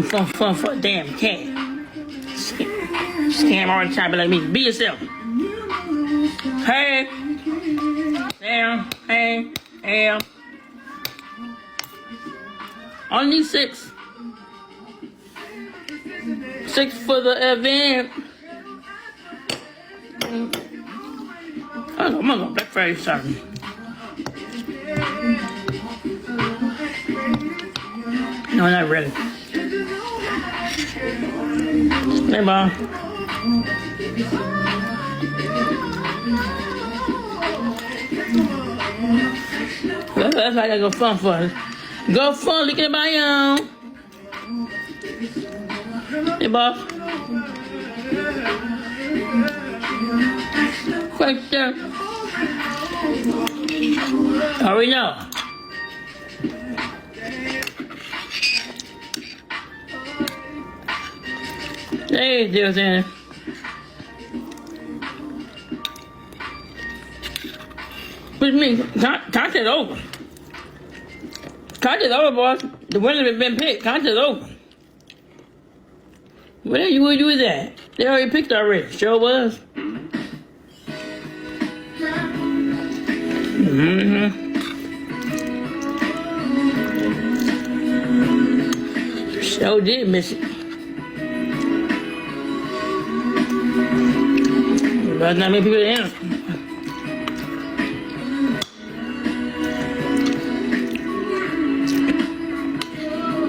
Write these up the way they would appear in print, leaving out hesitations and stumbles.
do fun for a damn cat. Scam all the time, be like me. Be yourself. Hey. Damn. Hey. Hey. Only need 6. 6 for the event. I'm gonna go Black Friday shopping. No, not really. Hey, Mom. That's why I gotta go fun for it. Go fun, look at my own. Hey, boss. Question. Hurry now. Hey, dear Santa. What do you mean? Contest over. Contest over, boss. The winner has been picked. Contest over. Where you was at? They already picked already. Sure was. Sure did miss it. But not many people in.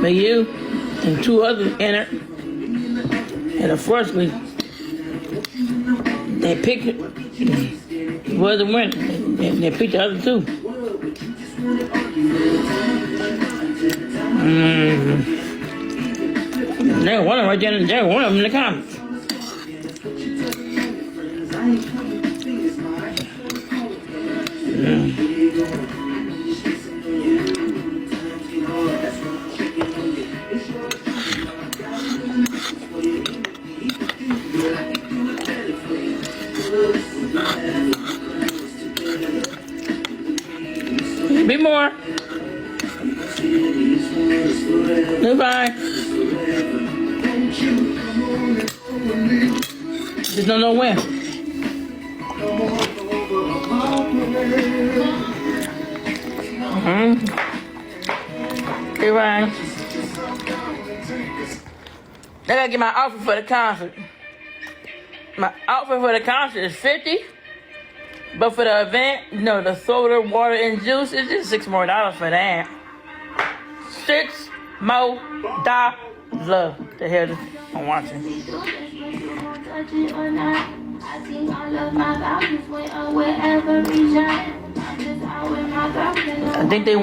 But you and 2 others entered. And the first week, they picked it. It wasn't winning. They picked the other 2. There was one of them right there. There was one of them in the comments. Be more. Goodbye. Just don't know when. Goodbye. I gotta get my outfit for the concert. My outfit for the concert is $50. But for the event, the soda, water, and juice, it's just $6 more for that. $6 more. The hell I'm watching. I think they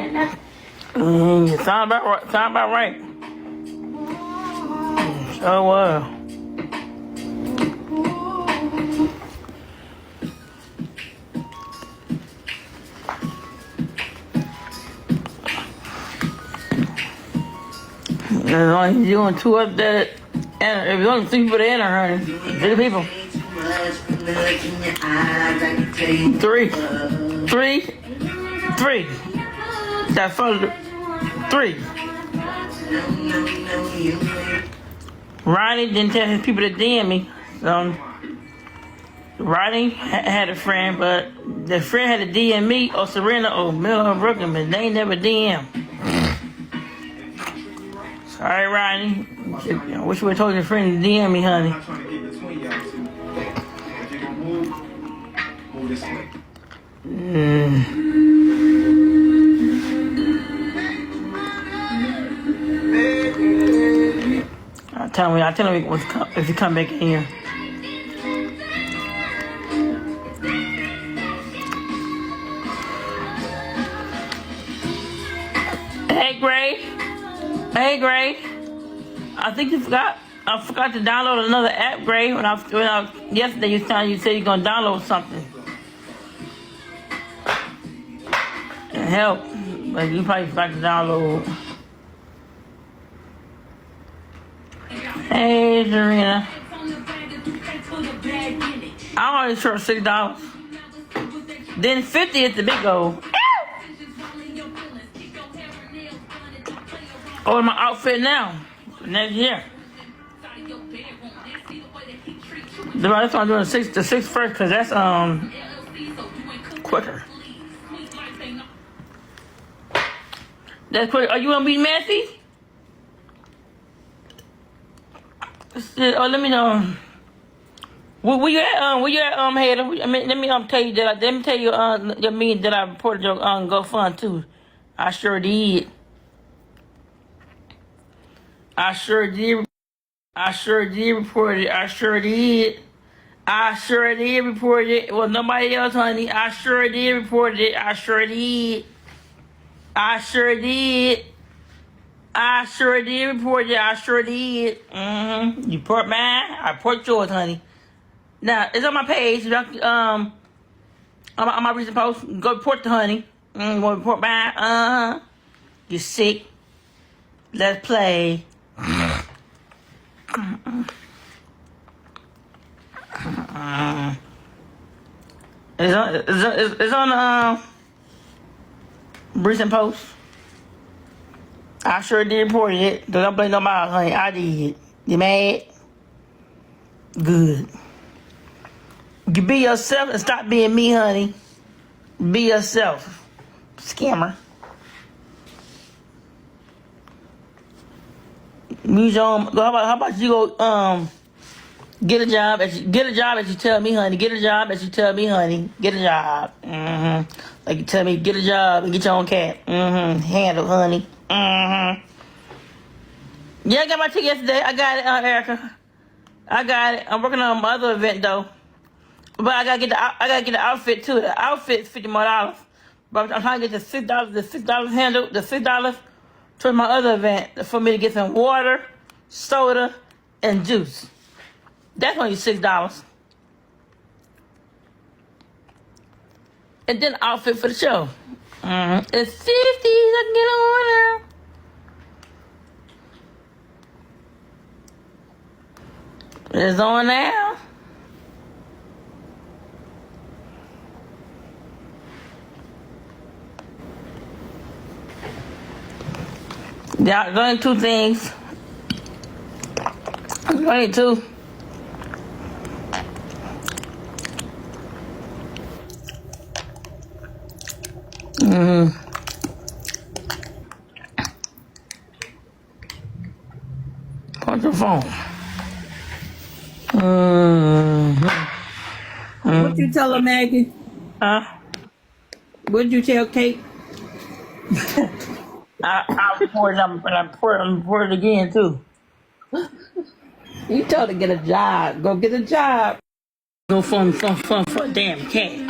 sound about right. Oh wow. There's only you and 2 up there, and if there's only 3 people there, honey, 3 people. 3. That follow 3. Ronnie didn't tell his people to DM me. So Ronnie had a friend, but the friend had to DM me or Serena or Miller or Brooklyn, but they ain't never DM. Sorry, Ronnie. I wish you would have told your friend to DM me, honey. I'll tell him if you come back in here. Hey, Gray. I think you forgot. I forgot to download another app, Gray. When I yesterday you said you're gonna download something and help, but you probably forgot to download. Hey, Serena. I only short $6. Then 50 is the big goal. Oh, my outfit now. Next year. That's why I'm doing the six first, cause that's quicker. That's quick. Are you gonna be messy? Oh, let me know. Where you at? Where you at, Hater? I mean, let me tell you that. Let me tell you that I reported your GoFund too. I sure did. I sure did. I sure did report it. I sure did. I sure did report it. Well, nobody else, honey. I sure did report it. I sure did. I sure did. I sure did report it. I sure did. You report mine. I report yours, honey. Now it's on my page. On my recent post. Go report the honey. Go report mine. You sick. Let's play. It's on recent post. I sure did report it. Don't blame nobody, honey. I did. You mad? Good. You be yourself and stop being me, honey. Be yourself. Scammer. Use your own, how about you go get a job as you tell me, honey. Get a job as you tell me, honey. Get a job. Like you tell me, get a job and get your own cat. Handle, honey. Yeah, I got my ticket yesterday. I got it, Erica. I got it. I'm working on my other event though. But I gotta get the outfit too. The outfit's $50 more. But I'm trying to get the $6 handle, the $6 towards my other event for me to get some water, soda, and juice. That's only $6. And then outfit for the show. It's 50. I can get on there. It's on now. There's only two things. There's only two. What's your phone? What you tell her, Maggie? Huh? What'd you tell Kate? I report it. I'm report it again too. You told her to get a job. Go get a job. Go for damn cat.